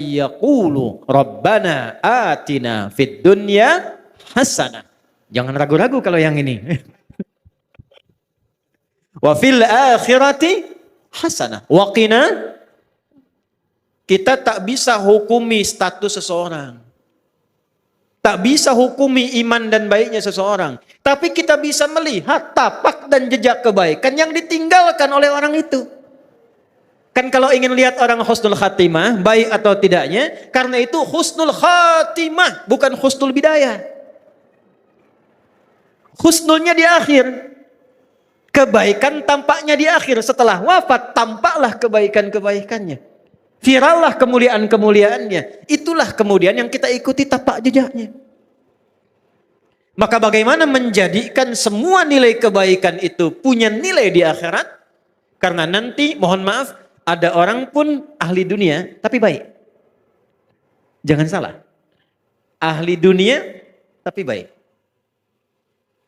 yaqulu rabbana atina fid dunya hasanah. Jangan ragu-ragu kalau yang ini. Wa fil akhirati hasanah. Wa qina. Kita tak bisa hukumi status seseorang. Tak bisa hukumi iman dan baiknya seseorang. Tapi kita bisa melihat tapak dan jejak kebaikan yang ditinggalkan oleh orang itu. Kan kalau ingin lihat orang husnul khatimah, baik atau tidaknya, karena itu husnul khatimah, bukan husnul bidayah. Husnulnya di akhir. Kebaikan tampaknya di akhir. Setelah wafat, tampaklah kebaikan-kebaikannya. Virallah kemuliaan-kemuliaannya. Itulah kemudian yang kita ikuti tapak jejaknya. Maka bagaimana menjadikan semua nilai kebaikan itu punya nilai di akhirat? Karena nanti, mohon maaf, ada orang pun ahli dunia tapi baik. Jangan salah. Ahli dunia tapi baik.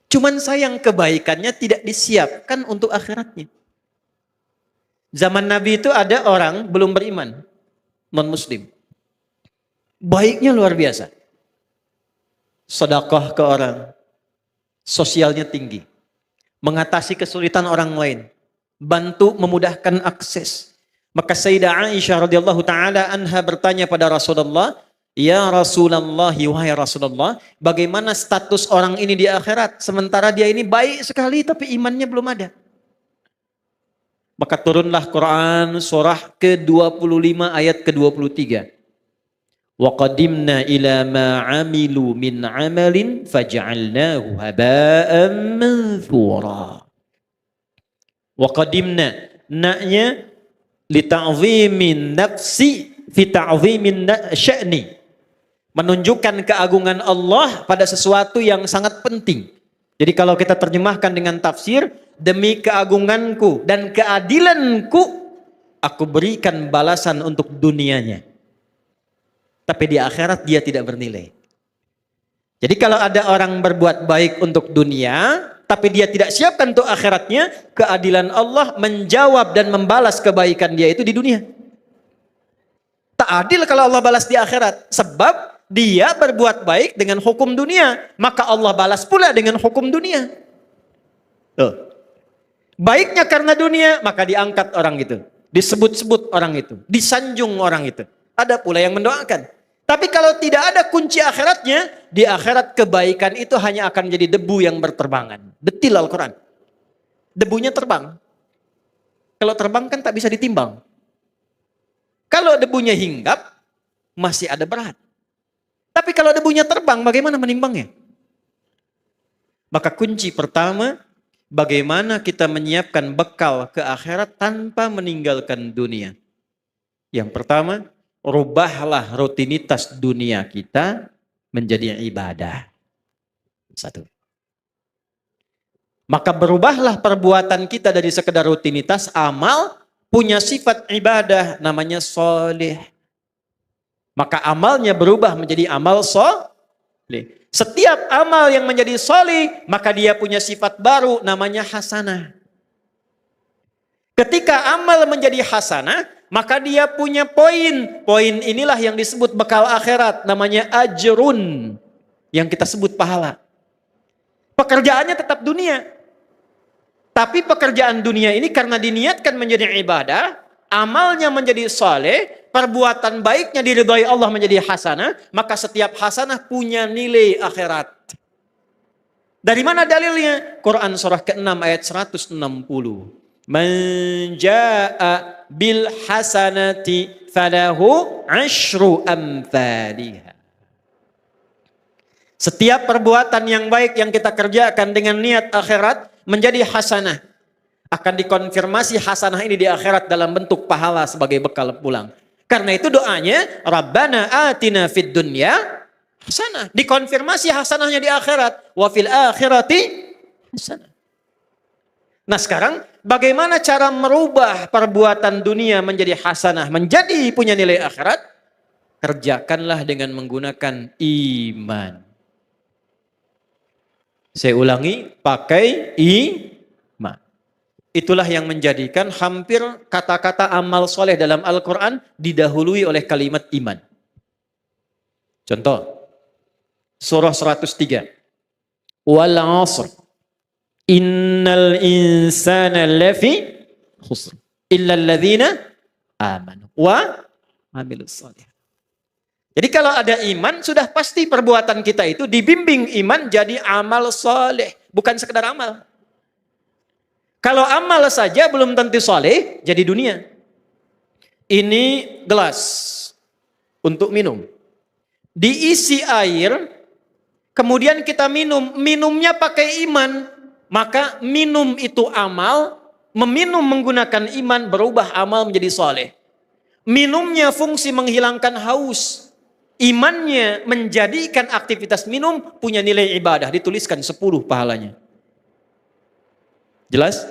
Cuman sayang kebaikannya tidak disiapkan untuk akhiratnya. Zaman Nabi itu ada orang belum beriman, non-muslim. Baiknya luar biasa. Sedekah ke orang, sosialnya tinggi. Mengatasi kesulitan orang lain, bantu memudahkan akses. Maka Sayyidah Aisyah radhiyallahu taala anha bertanya pada Rasulullah, "Ya Rasulullah, wahai Rasulullah, bagaimana status orang ini di akhirat sementara dia ini baik sekali tapi imannya belum ada?" Maka turunlah Quran surah ke-25 ayat ke-23. Wa qadimna ila ma 'amilu min 'amalin faj'alnahu haba'an manthura. Wa qadimna na'nya li ta'zimin nafsi fi ta'zimin sya'ni. Menunjukkan keagungan Allah pada sesuatu yang sangat penting. Jadi kalau kita terjemahkan dengan tafsir, demi keagunganku dan keadilanku, aku berikan balasan untuk dunianya. Tapi di akhirat dia tidak bernilai. Jadi kalau ada orang berbuat baik untuk dunia, tapi dia tidak siapkan untuk akhiratnya, keadilan Allah menjawab dan membalas kebaikan dia itu di dunia. Tak adil kalau Allah balas di akhirat. Sebab dia berbuat baik dengan hukum dunia, maka Allah balas pula dengan hukum dunia. Tuh. Baiknya karena dunia, maka diangkat orang itu. Disebut-sebut orang itu. Disanjung orang itu. Ada pula yang mendoakan. Tapi kalau tidak ada kunci akhiratnya, di akhirat kebaikan itu hanya akan menjadi debu yang berterbangan. Detil Al-Quran. Debunya terbang. Kalau terbang kan tak bisa ditimbang. Kalau debunya hinggap, masih ada berat. Tapi kalau debunya terbang, bagaimana menimbangnya? Maka kunci pertama, bagaimana kita menyiapkan bekal ke akhirat tanpa meninggalkan dunia. Yang pertama, rubahlah rutinitas dunia kita menjadi ibadah. Satu. Maka berubahlah perbuatan kita dari sekedar rutinitas amal, punya sifat ibadah namanya soleh. Maka amalnya berubah menjadi amal soleh. Setiap amal yang menjadi soleh, maka dia punya sifat baru namanya hasanah. Ketika amal menjadi hasanah, maka dia punya poin. Poin inilah yang disebut bekal akhirat, namanya ajrun. Yang kita sebut pahala. Pekerjaannya tetap dunia. Tapi pekerjaan dunia ini karena diniatkan menjadi ibadah, amalnya menjadi saleh, perbuatan baiknya diridhai Allah menjadi hasanah, maka setiap hasanah punya nilai akhirat. Dari mana dalilnya? Quran surah ke-6 ayat 160. Man jaa'a bil hasanati falahu 'asyru amthaliha. Setiap perbuatan yang baik yang kita kerjakan dengan niat akhirat menjadi hasanah. Akan dikonfirmasi hasanah ini di akhirat dalam bentuk pahala sebagai bekal pulang. Karena itu doanya, Rabbana atina fid dunya hasanah. Dikonfirmasi hasanahnya di akhirat. Wa fil akhirati hasanah. Nah sekarang, bagaimana cara merubah perbuatan dunia menjadi hasanah, menjadi punya nilai akhirat? Kerjakanlah dengan menggunakan iman. Saya ulangi, pakai iman. Itulah yang menjadikan hampir kata-kata amal soleh dalam Al-Quran didahului oleh kalimat iman. Contoh, surah 103. Wal 'asr. Innal insana lafi khusr. Illa alladhina amanu wa amilus soleh. Jadi kalau ada iman, sudah pasti perbuatan kita itu dibimbing iman jadi amal soleh. Bukan sekedar amal. Kalau amal saja belum tentu soleh, jadi dunia. Ini gelas untuk minum. Diisi air, kemudian kita minum. Minumnya pakai iman. Maka minum itu amal, meminum menggunakan iman berubah amal menjadi soleh. Minumnya fungsi menghilangkan haus. Imannya menjadikan aktivitas minum punya nilai ibadah. Dituliskan 10 pahalanya. Jelas?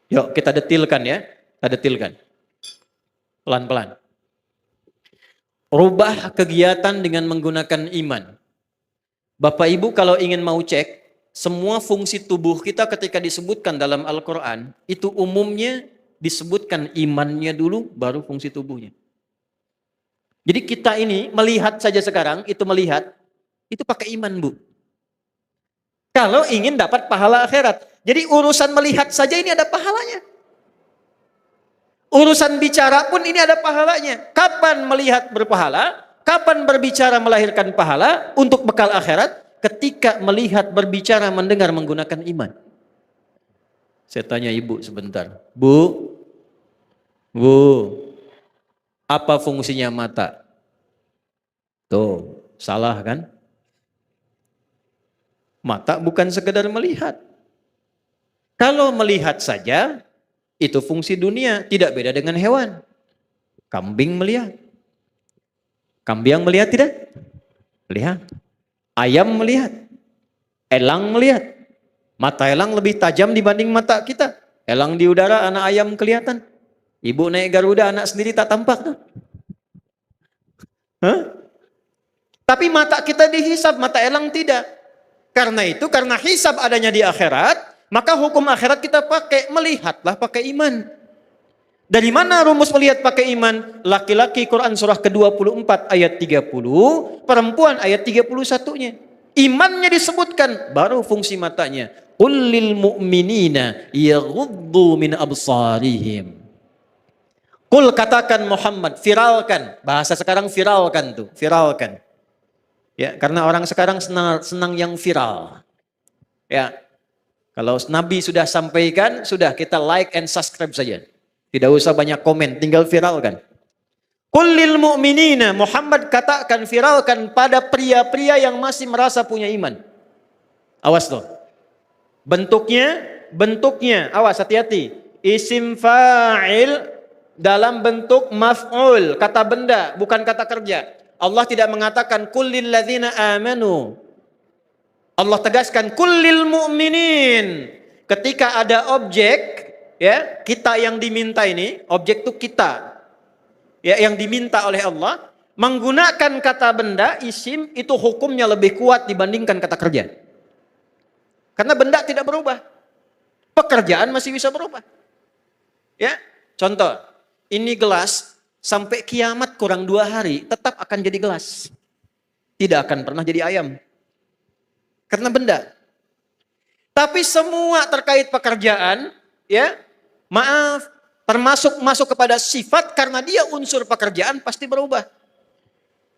Yuk kita detilkan ya. Kita detilkan. Pelan-pelan. Rubah kegiatan dengan menggunakan iman. Bapak Ibu kalau ingin mau cek, semua fungsi tubuh kita ketika disebutkan dalam Al-Quran, itu umumnya disebutkan imannya dulu, baru fungsi tubuhnya. Jadi kita ini melihat saja sekarang, itu melihat, itu pakai iman Bu. Kalau ingin dapat pahala akhirat. Jadi urusan melihat saja ini ada pahalanya. Urusan bicara pun ini ada pahalanya. Kapan melihat berpahala? Kapan berbicara melahirkan pahala untuk bekal akhirat? Ketika melihat, berbicara, mendengar menggunakan iman. Saya tanya ibu sebentar. Bu, apa fungsinya mata? Tuh, salah kan? Mata bukan sekedar melihat. Kalau melihat saja, itu fungsi dunia, tidak beda dengan hewan. Kambing melihat. Kambing melihat tidak? Melihat. Ayam melihat. Elang melihat. Mata elang lebih tajam dibanding mata kita. Elang di udara, anak ayam kelihatan. Ibu naik Garuda, anak sendiri tak tampak. Hah? Tapi mata kita dihisab, mata elang tidak. Karena itu, karena hisab adanya di akhirat, maka hukum akhirat kita pakai, melihatlah pakai iman. Dari mana rumus melihat pakai iman? Laki-laki Quran surah ke-24 ayat 30, perempuan ayat 31-nya. Imannya disebutkan, baru fungsi matanya. Qul lil mu'minina yaghuddu min absarihim. Qul katakan Muhammad, viralkan. Bahasa sekarang viralkan tuh, viralkan. Ya, karena orang sekarang senang yang viral. Ya. Kalau Nabi sudah sampaikan, sudah kita like and subscribe saja. Tidak usah banyak komen, tinggal viralkan. Qul lil mu'minina, Muhammad katakan, viralkan pada pria-pria yang masih merasa punya iman. Awas loh. Bentuknya, awas hati-hati. Isim fa'il dalam bentuk maf'ul, kata benda, bukan kata kerja. Allah tidak mengatakan qul lil ladzina amanu. Allah tegaskan kullil mu'minin. Ketika ada objek, ya, kita yang diminta ini, objek itu kita. Ya, yang diminta oleh Allah, menggunakan kata benda, isim, itu hukumnya lebih kuat dibandingkan kata kerja. Karena benda tidak berubah. Pekerjaan masih bisa berubah. Ya, contoh, ini gelas sampai kiamat kurang 2 hari tetap akan jadi gelas. Tidak akan pernah jadi ayam. Karena benda. Tapi semua terkait pekerjaan, ya, maaf, termasuk masuk kepada sifat karena dia unsur pekerjaan pasti berubah.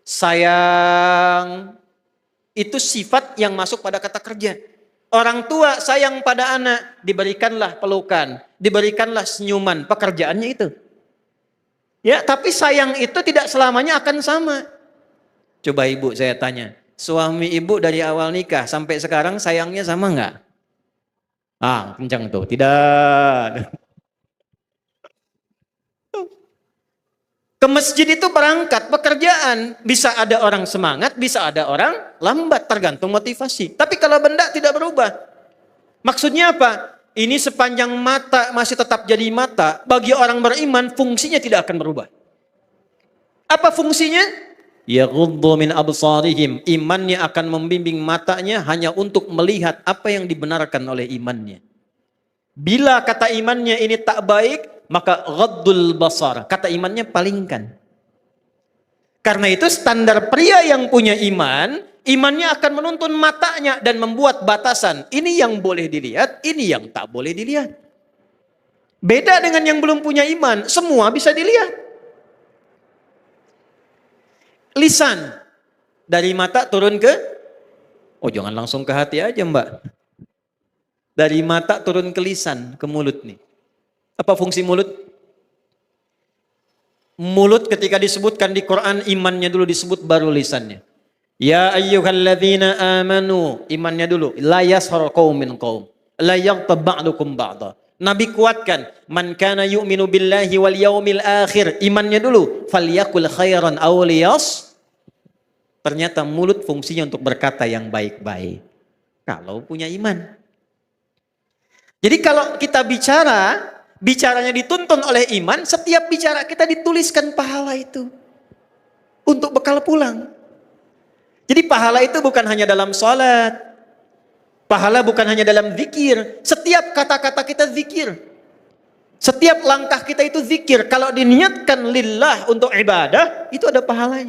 Sayang, itu sifat yang masuk pada kata kerja. Orang tua sayang pada anak, diberikanlah pelukan, diberikanlah senyuman, pekerjaannya itu. Ya, tapi sayang itu tidak selamanya akan sama. Coba ibu saya tanya. Suami ibu dari awal nikah sampai sekarang sayangnya sama enggak? Ah, kencang tuh. Tidak. Ke masjid itu berangkat pekerjaan. Bisa ada orang semangat, bisa ada orang lambat. Tergantung motivasi. Tapi kalau benda tidak berubah. Maksudnya apa? Ini sepanjang mata masih tetap jadi mata. Bagi orang beriman fungsinya tidak akan berubah. Apa fungsinya? Yaghuddu min absarihim, imannya akan membimbing matanya hanya untuk melihat apa yang dibenarkan oleh imannya. Bila kata imannya ini tak baik, maka ghaddul basar. Kata imannya palingkan. Karena itu standar pria yang punya iman, imannya akan menuntun matanya dan membuat batasan. Ini yang boleh dilihat, ini yang tak boleh dilihat. Beda dengan yang belum punya iman, semua bisa dilihat. Lisan, dari mata turun ke, oh jangan langsung ke hati aja mbak. Dari mata turun ke lisan, ke mulut nih. Apa fungsi mulut? Mulut ketika disebutkan di Quran, imannya dulu disebut baru lisannya. Ya ayyuhalladzina amanu, imannya dulu. La yashar qaumin qaum, la yaghtab ba'dukum ba'da. Nabi kuatkan, man kana yu'minu billahi wal yaumil akhir, imannya dulu, falyakul khairan aw liyas. Ternyata mulut fungsinya untuk berkata yang baik-baik. Kalau punya iman. Jadi kalau kita bicara, bicaranya dituntun oleh iman, setiap bicara kita dituliskan pahala itu. Untuk bekal pulang. Jadi pahala itu bukan hanya dalam sholat. Pahala bukan hanya dalam zikir. Setiap kata-kata kita zikir. Setiap langkah kita itu zikir. Kalau diniatkan lillah untuk ibadah, itu ada pahalanya.